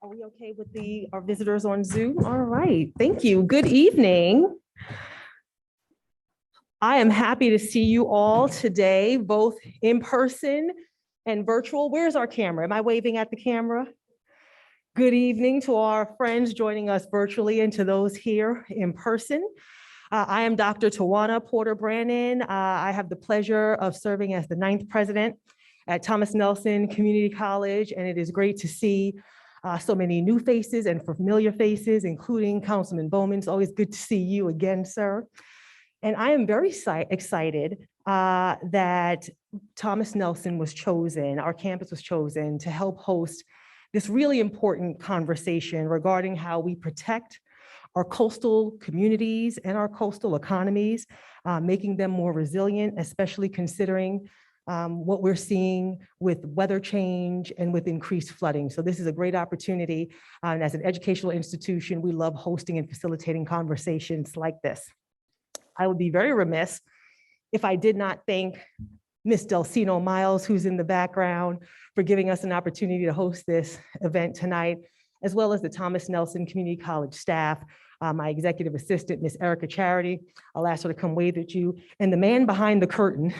Are we okay with our visitors on Zoom? All right, thank you. Good evening. I am happy to see you all today, both in person and virtual. Where's our camera? Am I waving at the camera? Good evening to our friends joining us virtually and to those here in person. I am Dr. Tawana Porter Brannon. I have the pleasure of serving as the 9th president at Thomas Nelson Community College, and it is great to see so many new faces and familiar faces, including Councilman Bowman. It's always good to see you again, sir. And I am very excited that Thomas Nelson was chosen, our campus was chosen to help host this really important conversation regarding how we protect our coastal communities and our coastal economies, making them more resilient, especially considering what we're seeing with weather change and with increased flooding. So this is a great opportunity. And as an educational institution, we love hosting and facilitating conversations like this. I would be very remiss if I did not thank Ms. Delcino Miles, who's in the background, for giving us an opportunity to host this event tonight, as well as the Thomas Nelson Community College staff, my executive assistant, Ms. Erica Charity. I'll ask her to come wave at you. And the man behind the curtain,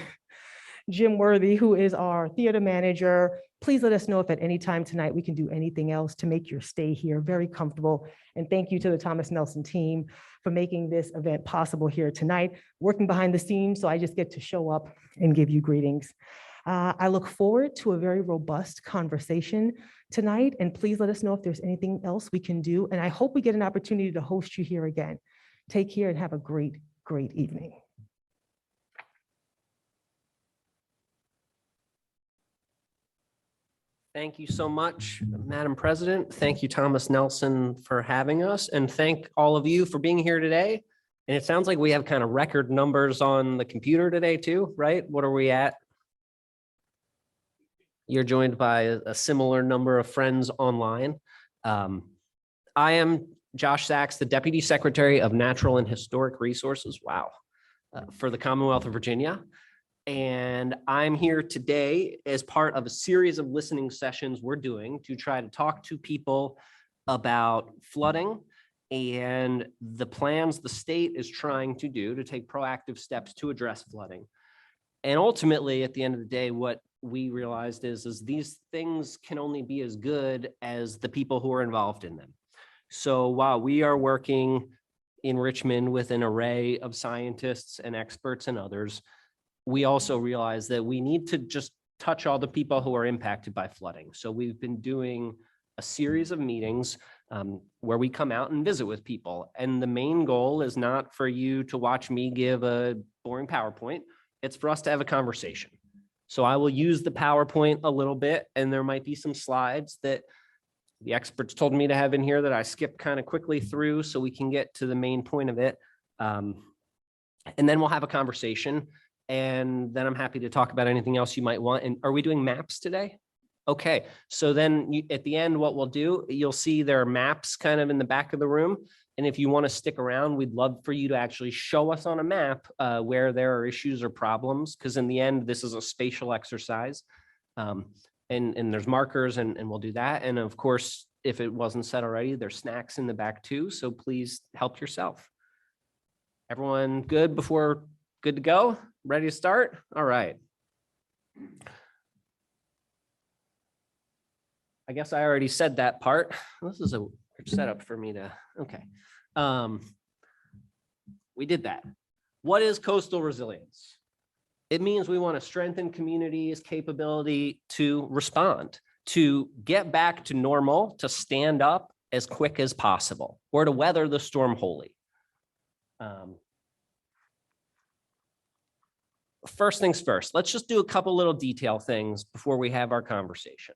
Jim Worthy, who is our theater manager. Please let us know if at any time tonight we can do anything else to make your stay here very comfortable. And thank you to the Thomas Nelson team for making this event possible here tonight, working behind the scenes, so I just get to show up and give you greetings. I look forward to a very robust conversation tonight, and please let us know if there's anything else we can do. And I hope we get an opportunity to host you here again. Take care and have a great, great evening. Thank you so much, Madam President. Thank you, Thomas Nelson, for having us, and thank all of you for being here today. And it sounds like we have kind of record numbers on the computer today too, right? What are we at? You're joined by a similar number of friends online. I am Josh Sachs, the Deputy Secretary of Natural and Historic Resources, wow, for the Commonwealth of Virginia. And I'm here today as part of a series of listening sessions we're doing to try to talk to people about flooding and the plans the state is trying to do to take proactive steps to address flooding. And ultimately, at the end of the day, what we realized is these things can only be as good as the people who are involved in them. So while we are working in Richmond with an array of scientists and experts and others, we also realize that we need to just touch all the people who are impacted by flooding. So we've been doing a series of meetings where we come out and visit with people. And the main goal is not for you to watch me give a boring PowerPoint. It's for us to have a conversation. So I will use the PowerPoint a little bit, and there might be some slides that the experts told me to have in here that I skip kind of quickly through so we can get to the main point of it. And then we'll have a conversation. And then I'm happy to talk about anything else you might want. And are we doing maps today? Okay, so then at the end, what we'll do, you'll see there are maps kind of in the back of the room. And if you want to stick around, we'd love for you to actually show us on a map where there are issues or problems, because in the end, this is a spatial exercise. And there's markers, and we'll do that. And of course, if it wasn't said already, there's snacks in the back too. So please help yourself. Everyone good to go? Ready to start? All right. I guess I already said that part. This is a weird setup for me to, okay. We did that. What is coastal resilience? It means we want to strengthen communities' capability to respond, to get back to normal, to stand up as quick as possible, or to weather the storm wholly. First things first, let's just do a couple little detail things before we have our conversation.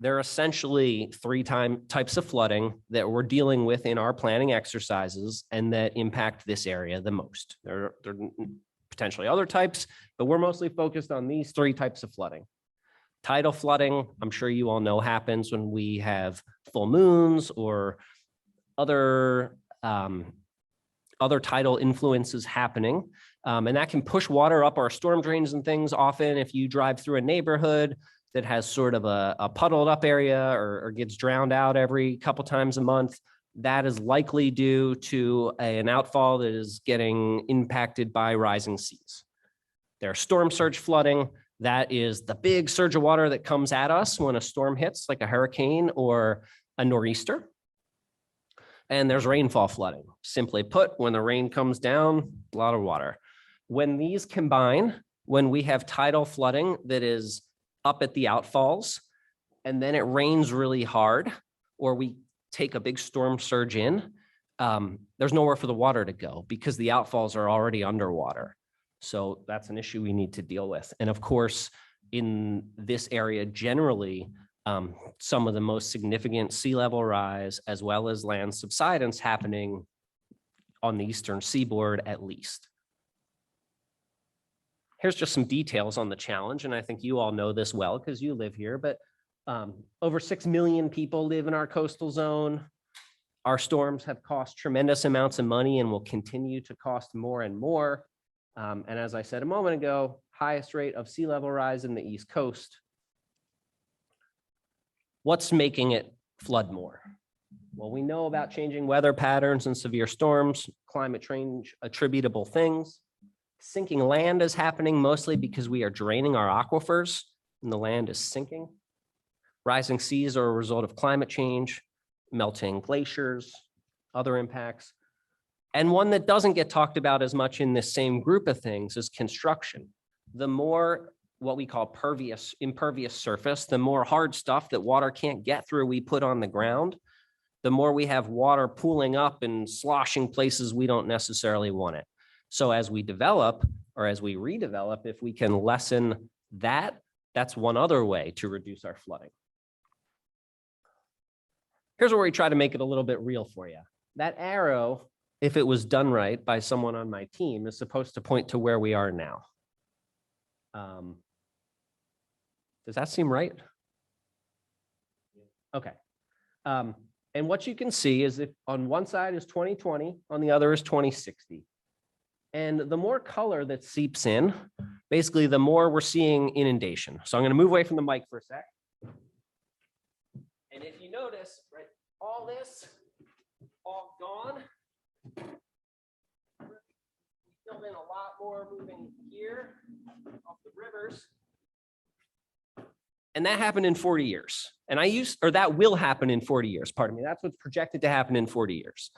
There are essentially three types of flooding that we're dealing with in our planning exercises and that impact this area the most. There are potentially other types, but we're mostly focused on these three types of flooding. Tidal flooding, I'm sure you all know, happens when we have full moons or other tidal influences happening. And that can push water up our storm drains and things. Often, if you drive through a neighborhood, that has sort of a puddled up area or gets drowned out every couple times a month, that is likely due to an outfall that is getting impacted by rising seas. There's storm surge flooding. That is the big surge of water that comes at us when a storm hits, like a hurricane or a nor'easter. And there's rainfall flooding. Simply put, when the rain comes down, a lot of water. When these combine, when we have tidal flooding that is up at the outfalls, and then it rains really hard, or we take a big storm surge in, there's nowhere for the water to go because the outfalls are already underwater. So that's an issue we need to deal with. And of course, in this area generally, some of the most significant sea level rise as well as land subsidence happening on the eastern seaboard at least. Here's just some details on the challenge, and I think you all know this well because you live here, but over 6 million people live in our coastal zone. Our storms have cost tremendous amounts of money and will continue to cost more and more. And as I said a moment ago, highest rate of sea level rise in the East Coast. What's making it flood more? Well, we know about changing weather patterns and severe storms, climate change attributable things. Sinking land is happening mostly because we are draining our aquifers and the land is sinking. Rising seas are a result of climate change, melting glaciers, other impacts. And one that doesn't get talked about as much in this same group of things is construction. The more what we call impervious surface, the more hard stuff that water can't get through we put on the ground, the more we have water pooling up and sloshing places we don't necessarily want it. So as we develop or as we redevelop, if we can lessen that, that's one other way to reduce our flooding. Here's where we try to make it a little bit real for you. That arrow, if it was done right by someone on my team, is supposed to point to where we are now. Does that seem right? Okay. And what you can see is if on one side is 2020, on the other is 2060. And the more color that seeps in, basically the more we're seeing inundation. So I'm going to move away from the mic for a sec. And if you notice, right, all this, all gone. We filled in a lot more moving here off the rivers. And that happened in 40 years. And that will happen in 40 years, pardon me. That's what's projected to happen in 40 years.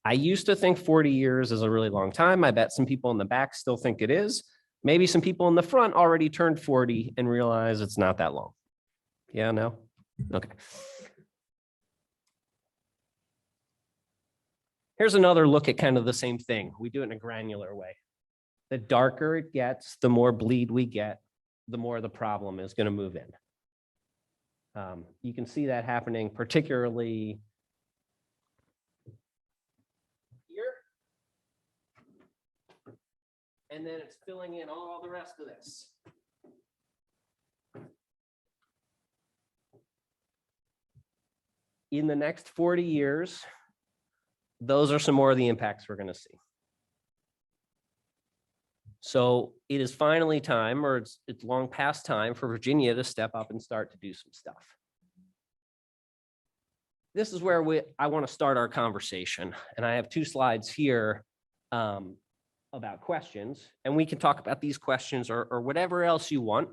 I used to think 40 years is a really long time. I bet some people in the back still think it is. Maybe some people in the front already turned 40 and realize it's not that long. Yeah, no? Okay. Here's another look at kind of the same thing. We do it in a granular way. The darker it gets, the more bleed we get, the more the problem is going to move in. You can see that happening particularly here. And then it's filling in all the rest of this. In the next 40 years, those are some more of the impacts we're going to see. So it is finally time, or it's long past time for Virginia to step up and start to do some stuff. This is where I want to start our conversation. And I have 2 slides here about questions, and we can talk about these questions or whatever else you want.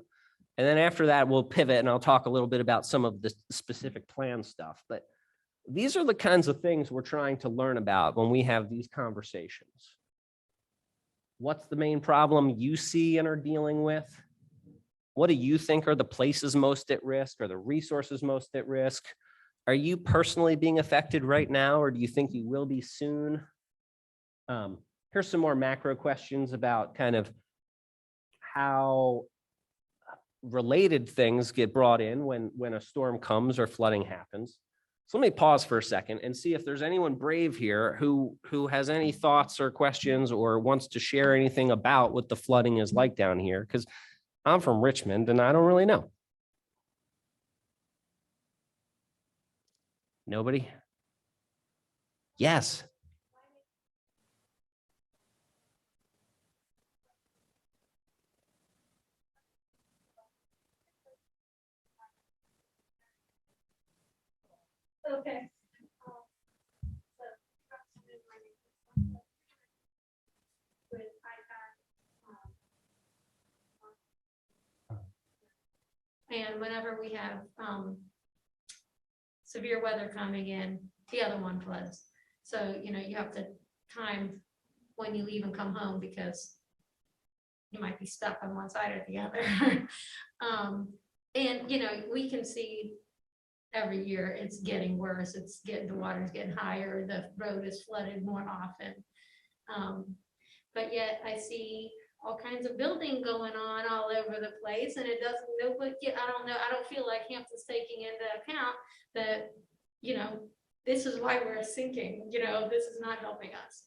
And then after that, we'll pivot and I'll talk a little bit about some of the specific plan stuff. But these are the kinds of things we're trying to learn about when we have these conversations. What's the main problem you see and are dealing with? What do you think are the places most at risk or the resources most at risk? Are you personally being affected right now, or do you think you will be soon? Here's some more macro questions about kind of how related things get brought in when a storm comes or flooding happens. So let me pause for a second and see if there's anyone brave here who has any thoughts or questions or wants to share anything about what the flooding is like down here, because I'm from Richmond and I don't really know. Nobody? Yes. Okay. And whenever we have severe weather coming in, the other one floods. So, you know, you have to time when you leave and come home because you might be stuck on one side or the other. And, you know, we can see every year it's getting worse. The water's getting higher. The road is flooded more often. But yet I see all kinds of building going on all over the place, and it doesn't, nobody, I don't know, I don't feel like Hampton's taking into account that, you know, this is why we're sinking, you know, this is not helping us.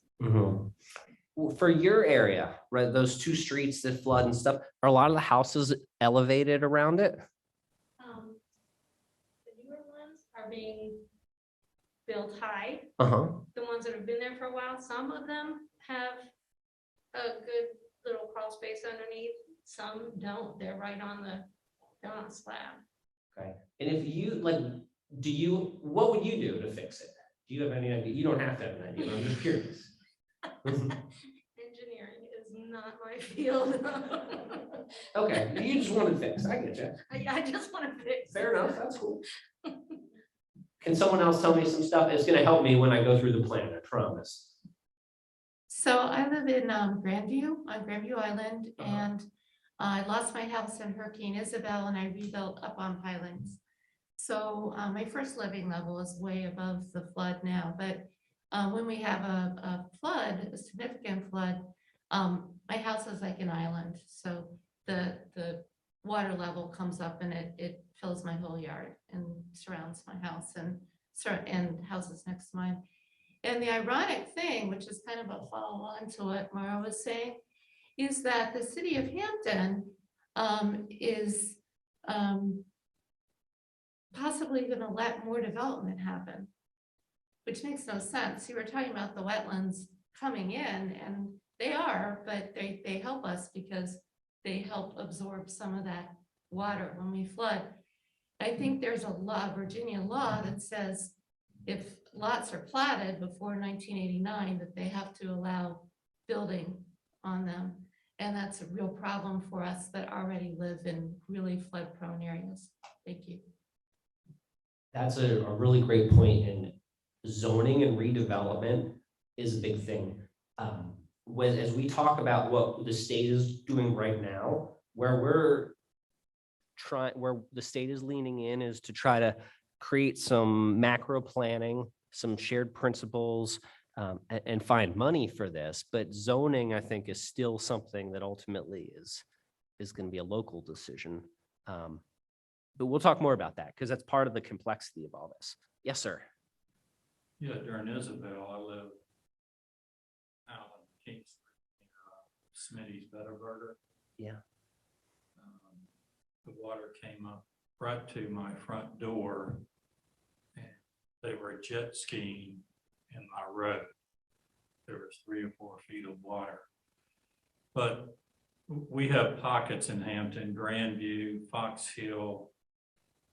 Well, for your area, right, those two streets that flood and stuff, are a lot of the houses elevated around it? The newer ones are being built high. The ones that have been there for a while, some of them have a good little crawl space underneath, some don't, they're right on they're on a slab. Okay. And if you like, what would you do to fix it? Do you have any idea? You don't have to have an idea, I'm just curious. Engineering is not my field. Okay, you just want to fix, I get you. I just want to fix. Fair enough, that's cool. Can someone else tell me some stuff? It's gonna help me when I go through the plan, I promise. So I live in Grandview, on Grandview Island, and I lost my house in Hurricane Isabel and I rebuilt up on pilings. So my first living level is way above the flood now, but when we have a flood, a significant flood, my house is like an island. So the water level comes up and it fills my whole yard and surrounds my house and houses next to mine. And the ironic thing, which is kind of a follow-on to what Mara was saying, is that the city of Hampton is possibly going to let more development happen, which makes no sense. You were talking about the wetlands coming in, and they are, but they help us because they help absorb some of that water when we flood. I think there's a law, Virginia law, that says if lots are platted before 1989, that they have to allow building on them. And that's a real problem for us that already live in really flood prone areas. Thank you. That's a really great point, and zoning and redevelopment is a big thing. As we talk about what the state is doing right now, where the state is leaning in is to try to create some macro planning, some shared principles, and find money for this. But zoning, I think, is still something that ultimately is going to be a local decision. But we'll talk more about that because that's part of the complexity of all this. Yes, sir. Yeah, during Isabel, I lived out in Kingsford, near Smitty's Better Burger. Yeah. The water came up right to my front door, and they were jet skiing in my road. There was 3 or 4 feet of water. But we have pockets in Hampton, Grandview, Fox Hill,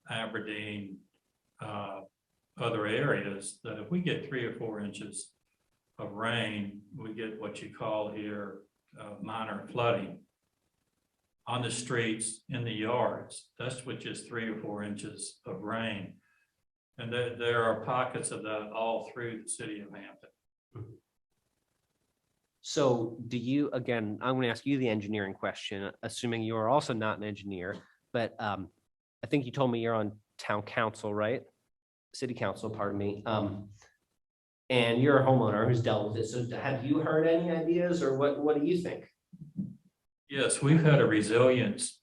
Aberdeen, other areas that if we get 3 or 4 inches of rain, we get what you call here minor flooding on the streets, in the yards. That's what just 3 or 4 inches of rain. And there are pockets of that all through the city of Hampton. So do you, again, I'm going to ask you the engineering question, assuming you are also not an engineer, but I think you told me you're on town council, right? City council, pardon me. And you're a homeowner who's dealt with it. So have you heard any ideas, or what do you think? Yes, we've had a resilience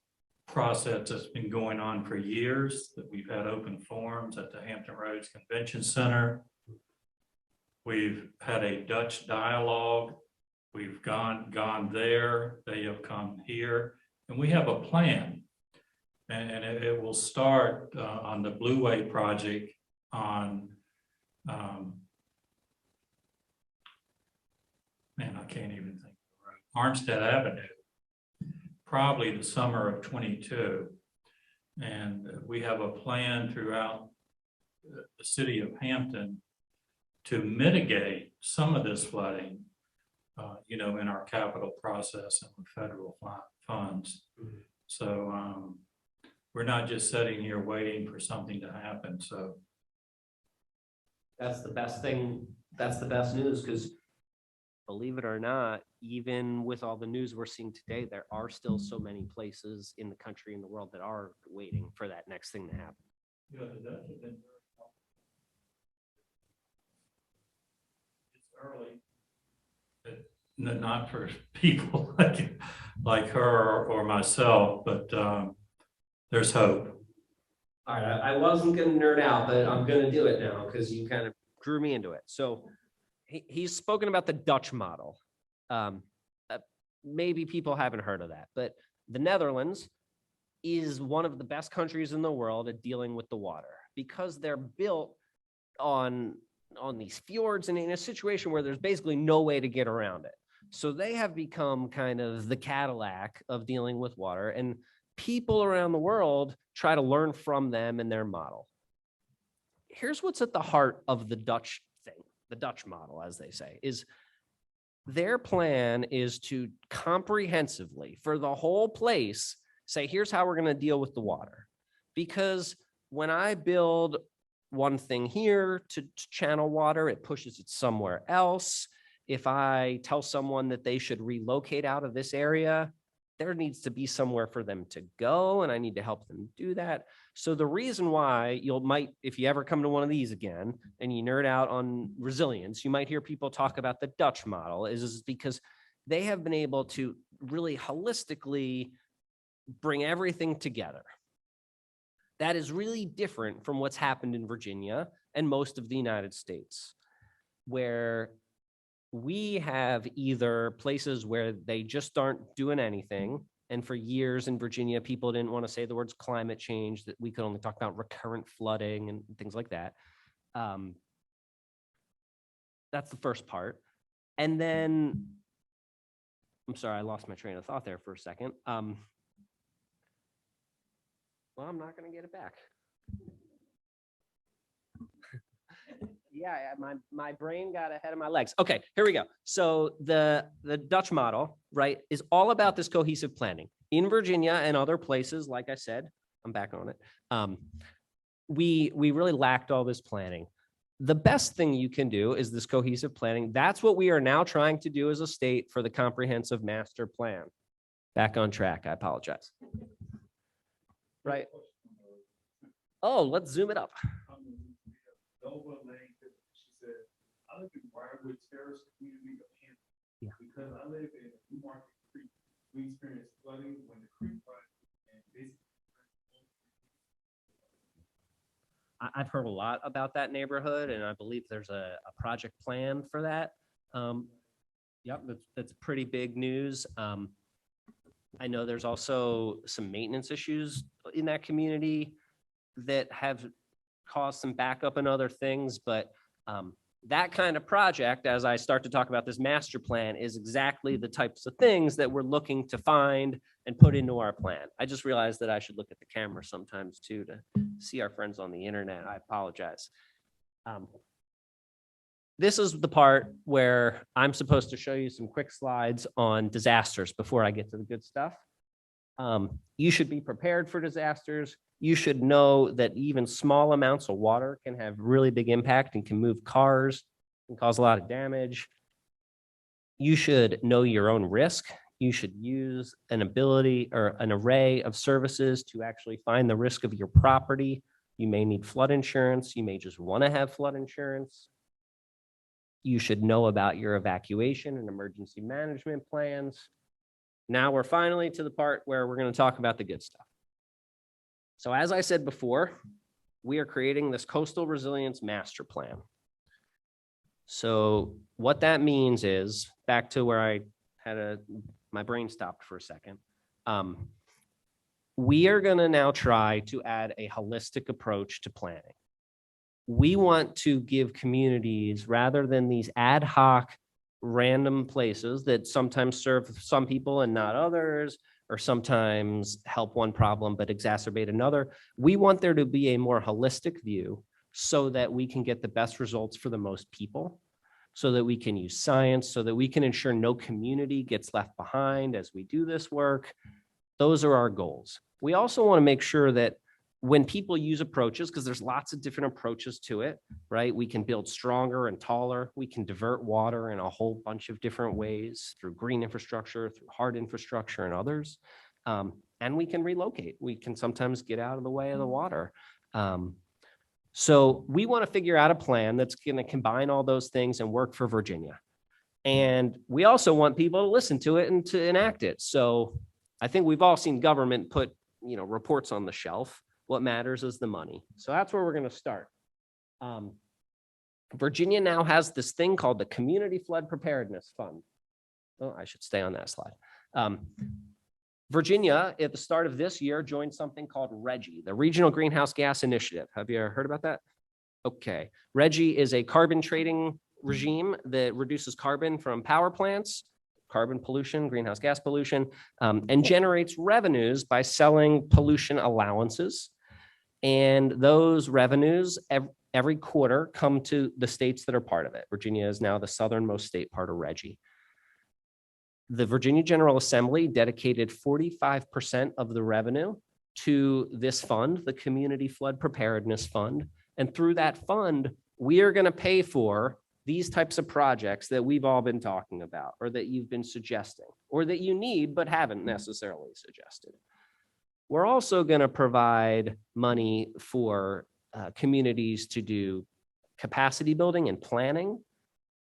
process that's been going on for years, that we've had open forums at the Hampton Roads Convention Center. We've had a Dutch dialogue. We've gone there. They have come here, and we have a plan. And it will start on the Blue Way project on, man, I can't even think of the road, Armstead Avenue, probably the summer of 22. And we have a plan throughout the city of Hampton to mitigate some of this flooding, in our capital process and with federal funds. So we're not just sitting here waiting for something to happen. So That's the best thing. That's the best news, because believe it or not, even with all the news we're seeing today, there are still so many places in the country and the world that are waiting for that next thing to happen. the Dutch have been it's early. Not for people like her or myself, but there's hope. All right, I wasn't gonna nerd out, but I'm gonna do it now because you kind of drew me into it. So he's spoken about the Dutch model. Maybe people haven't heard of that, but the Netherlands is one of the best countries in the world at dealing with the water because they're built on these fjords and in a situation where there's basically no way to get around it. So they have become kind of the Cadillac of dealing with water, and people around the world try to learn from them and their model. Here's what's at the heart of the Dutch thing, the Dutch model, as they say, is their plan is to comprehensively, for the whole place, say, here's how we're going to deal with the water. Because when I build one thing here to channel water, it pushes it somewhere else. If I tell someone that they should relocate out of this area, there needs to be somewhere for them to go, and I need to help them do that. So the reason why if you ever come to one of these again and you nerd out on resilience, you might hear people talk about the Dutch model is because they have been able to really holistically bring everything together. That is really different from what's happened in Virginia and most of the United States, where we have either places where they just aren't doing anything. And for years in Virginia, people didn't want to say the words climate change, that we could only talk about recurrent flooding and things like that. That's the first part. And then, I'm sorry, I lost my train of thought there for a second. Well, I'm not going to get it back. Yeah, my brain got ahead of my legs. Okay, here we go. So the Dutch model, right, is all about this cohesive planning. In Virginia and other places, like I said, I'm back on it. We really lacked all this planning. The best thing you can do is this cohesive planning. That's what we are now trying to do as a state for the comprehensive master plan. Back on track, I apologize. Right. Oh, let's zoom it up. I live in Briarwood Terrace community of Hampton. Because I live in New Market Creek, we experienced flooding when the creek flooded and basically. I've heard a lot about that neighborhood, and I believe there's a project plan for that. Yep, that's pretty big news. I know there's also some maintenance issues in that community that have caused some backup and other things, but that kind of project, as I start to talk about this master plan, is exactly the types of things that we're looking to find and put into our plan. I just realized that I should look at the camera sometimes too to see our friends on the internet. I apologize. This is the part where I'm supposed to show you some quick slides on disasters before I get to the good stuff. You should be prepared for disasters. You should know that even small amounts of water can have really big impact and can move cars and cause a lot of damage. You should know your own risk. You should use an ability or an array of services to actually find the risk of your property. You may need flood insurance. You may just want to have flood insurance. You should know about your evacuation and emergency management plans. Now we're finally to the part where we're going to talk about the good stuff. So as I said before, we are creating this coastal resilience master plan. So what that means is, back to where I had my brain stopped for a second. We are going to now try to add a holistic approach to planning. We want to give communities, rather than these ad hoc random places that sometimes serve some people and not others, or sometimes help one problem but exacerbate another. We want there to be a more holistic view so that we can get the best results for the most people, so that we can use science, so that we can ensure no community gets left behind as we do this work. Those are our goals. We also want to make sure that when people use approaches, because there's lots of different approaches to it, right? We can build stronger and taller. We can divert water in a whole bunch of different ways through green infrastructure, through hard infrastructure and others. And we can relocate. We can sometimes get out of the way of the water. So we want to figure out a plan that's going to combine all those things and work for Virginia. And we also want people to listen to it and to enact it. So I think we've all seen government put, reports on the shelf. What matters is the money. So that's where we're going to start. Virginia now has this thing called the Community Flood Preparedness Fund. Oh, I should stay on that slide. Virginia, at the start of this year, joined something called RGGI, the Regional Greenhouse Gas Initiative. Have you heard about that? Okay. RGGI is a carbon trading regime that reduces carbon from power plants, carbon pollution, greenhouse gas pollution, and generates revenues by selling pollution allowances. And those revenues every quarter come to the states that are part of it. Virginia is now the southernmost state part of RGGI. The Virginia General Assembly dedicated 45% of the revenue to this fund, the Community Flood Preparedness Fund. And through that fund, we are going to pay for these types of projects that we've all been talking about, or that you've been suggesting, or that you need but haven't necessarily suggested. We're also going to provide money for communities to do capacity building and planning.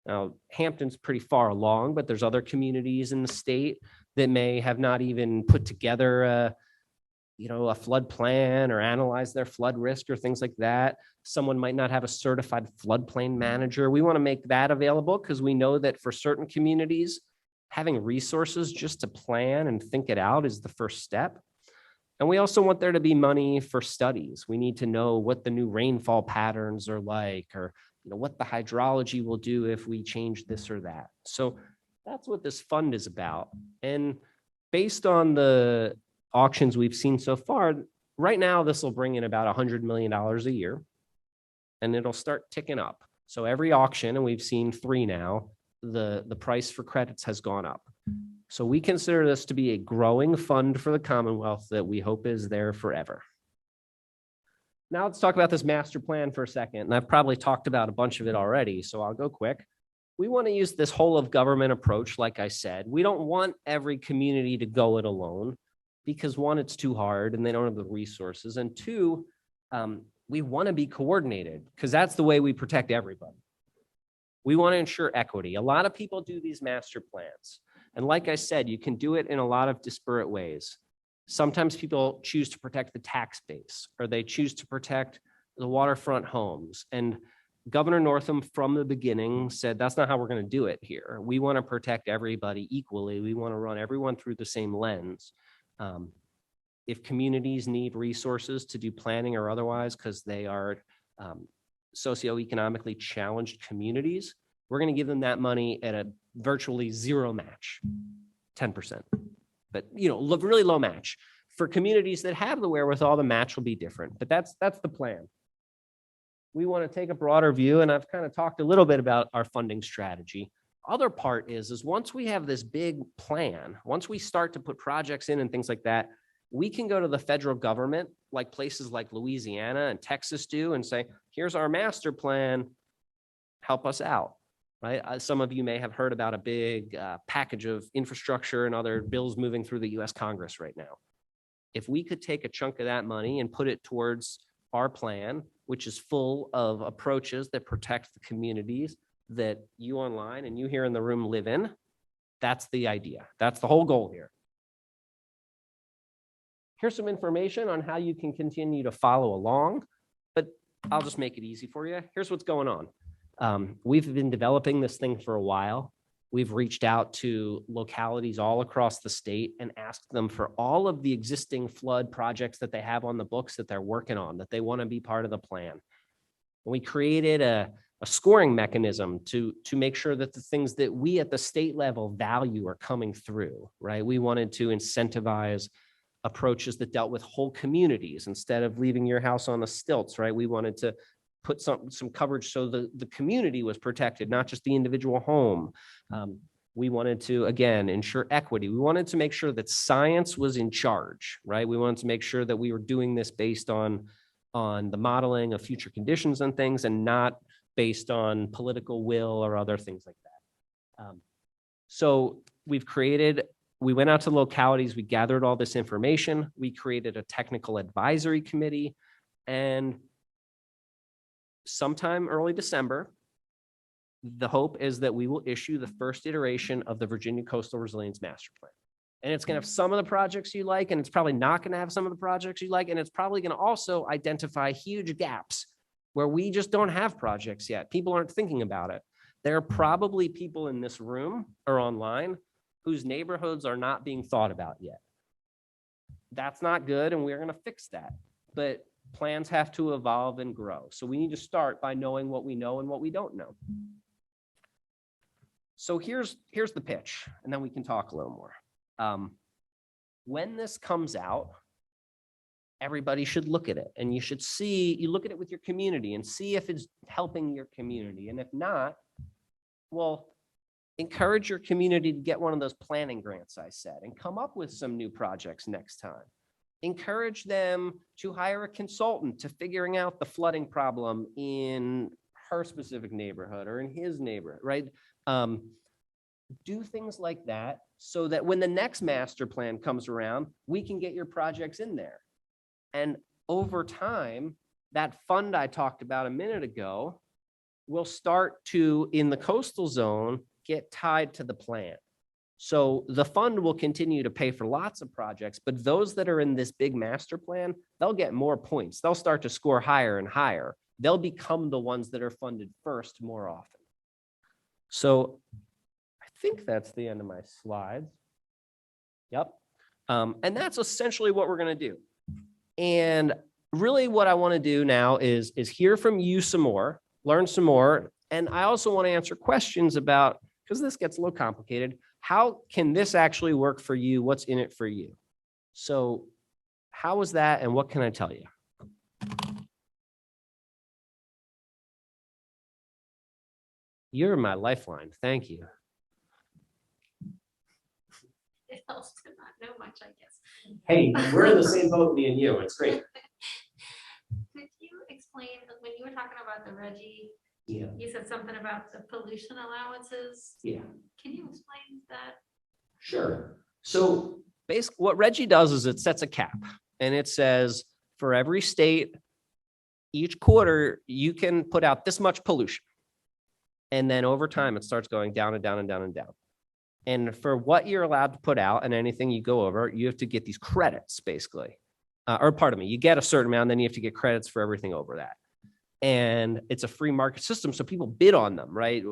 Now, Hampton's pretty far along, but there's other communities in the state that may have not even put together a flood plan or analyze their flood risk or things like that. Someone might not have a certified floodplain manager. We want to make that available because we know that for certain communities, having resources just to plan and think it out is the first step. And we also want there to be money for studies. We need to know what the new rainfall patterns are like, or what the hydrology will do if we change this or that. So that's what this fund is about. And based on the auctions we've seen so far, right now, this will bring in about $100 million a year, and it'll start ticking up. So every auction, and we've seen 3 now, the price for credits has gone up. So we consider this to be a growing fund for the Commonwealth that we hope is there forever. Now let's talk about this master plan for a second. And I've probably talked about a bunch of it already, so I'll go quick. We want to use this whole of government approach, like I said. We don't want every community to go it alone because 1, it's too hard and they don't have the resources. And 2, we want to be coordinated because that's the way we protect everybody. We want to ensure equity. A lot of people do these master plans. And like I said, you can do it in a lot of disparate ways. Sometimes people choose to protect the tax base, or they choose to protect the waterfront homes. And Governor Northam from the beginning said, that's not how we're going to do it here. We want to protect everybody equally. We want to run everyone through the same lens. If communities need resources to do planning or otherwise, because they are socioeconomically challenged communities, we're going to give them that money at a virtually zero match, 10%. But, really low match. For communities that have the wherewithal, the match will be different. But that's the plan. We want to take a broader view, and I've kind of talked a little bit about our funding strategy. Other part is once we have this big plan, once we start to put projects in and things like that, we can go to the federal government, like places like Louisiana and Texas do, and say, here's our master plan, help us out. Right? Some of you may have heard about a big package of infrastructure and other bills moving through the US Congress right now. If we could take a chunk of that money and put it towards our plan, which is full of approaches that protect the communities that you online and you here in the room live in, that's the idea. That's the whole goal here. Here's some information on how you can continue to follow along, but I'll just make it easy for you. Here's what's going on. We've been developing this thing for a while. We've reached out to localities all across the state and asked them for all of the existing flood projects that they have on the books that they're working on, that they want to be part of the plan. And we created a scoring mechanism to make sure that the things that we at the state level value are coming through, right? We wanted to incentivize approaches that dealt with whole communities instead of leaving your house on the stilts, right? We wanted to put some coverage so the community was protected, not just the individual home. We wanted to, again, ensure equity. We wanted to make sure that science was in charge, right? We wanted to make sure that we were doing this based on the modeling of future conditions and things, and not based on political will or other things like that. So we went out to localities, we gathered all this information, we created a technical advisory committee, and sometime early December, the hope is that we will issue the first iteration of the Virginia Coastal Resilience Master Plan. And it's going to have some of the projects you like, and it's probably not going to have some of the projects you like, and it's probably going to also identify huge gaps where we just don't have projects yet. People aren't thinking about it. There are probably people in this room or online whose neighborhoods are not being thought about yet. That's not good, and we're going to fix that. But plans have to evolve and grow. So we need to start by knowing what we know and what we don't know. So here's the pitch, and then we can talk a little more. When this comes out, everybody should look at it, and you look at it with your community and see if it's helping your community. And if not, well, encourage your community to get one of those planning grants I said, and come up with some new projects next time. Encourage them to hire a consultant to figuring out the flooding problem in her specific neighborhood or in his neighborhood, right? Do things like that so that when the next master plan comes around, we can get your projects in there. And over time, that fund I talked about a minute ago will start to, in the coastal zone, get tied to the plan. So the fund will continue to pay for lots of projects, but those that are in this big master plan, they'll get more points. They'll start to score higher and higher. They'll become the ones that are funded first more often. So I think that's the end of my slides. Yep. And that's essentially what we're going to do. And really what I want to do now is hear from you some more, learn some more. And I also want to answer questions about, because this gets a little complicated, how can this actually work for you? What's in it for you? So how is that, and what can I tell you? You're my lifeline. Thank you. It helps to not know much, I guess. Hey, we're in the same boat, me and you. It's great. Could you explain, when you were talking about the Reggie, Yeah. you said something about the pollution allowances? Yeah. Can you explain that? Sure. So basically what Reggie does is it sets a cap, and it says for every state, each quarter, you can put out this much pollution. And then over time, it starts going down and down and down and down. And for what you're allowed to put out and anything you go over, you have to get these credits basically. Or pardon me, you get a certain amount, then you have to get credits for everything over that. And it's a free market system, so people bid on them, right?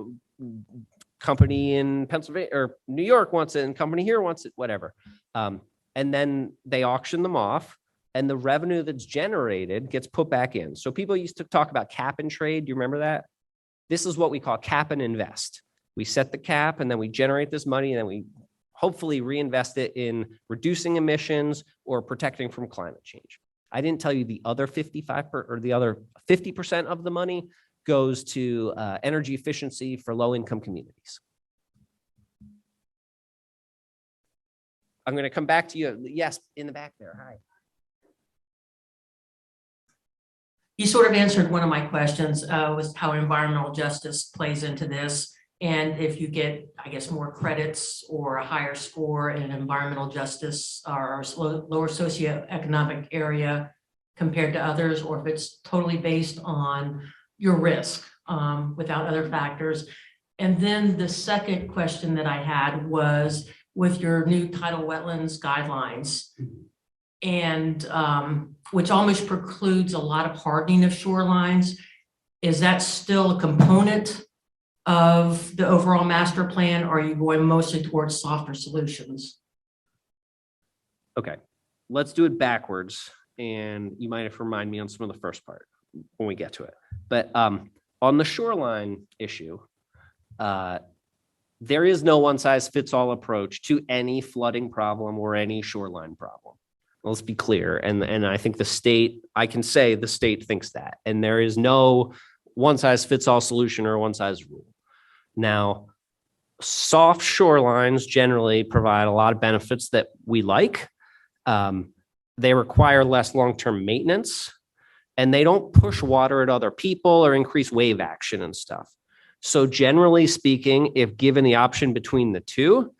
Company in Pennsylvania or New York wants it, and company here wants it, whatever. And then they auction them off, and the revenue that's generated gets put back in. So people used to talk about cap and trade. Do you remember that? This is what we call cap and invest. We set the cap, and then we generate this money, and then we hopefully reinvest it in reducing emissions or protecting from climate change. I didn't tell you the other 50% of the money goes to energy efficiency for low-income communities. I'm going to come back to you. Yes, in the back there. Hi. You sort of answered one of my questions, was how environmental justice plays into this. And if you get, I guess, more credits or a higher score in environmental justice or lower socioeconomic area compared to others, or if it's totally based on your risk without other factors. And then the second question that I had was with your new tidal wetlands guidelines, and which almost precludes a lot of hardening of shorelines. Is that still a component of the overall master plan, or are you going mostly towards softer solutions? Okay, let's do it backwards. And you might have to remind me on some of the first part when we get to it. But on the shoreline issue, there is no one size fits all approach to any flooding problem or any shoreline problem. Let's be clear. And I think the state, I can say the state thinks that, and there is no one size fits all solution or one size rule. Now, soft shorelines generally provide a lot of benefits that we like. They require less long-term maintenance, and they don't push water at other people or increase wave action and stuff. So generally speaking, if given the option between the two,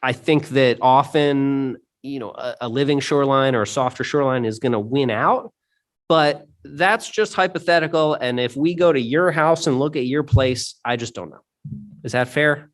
I think that often, a living shoreline or a softer shoreline is going to win out, but that's just hypothetical. And if we go to your house and look at your place, I just don't know. Is that fair?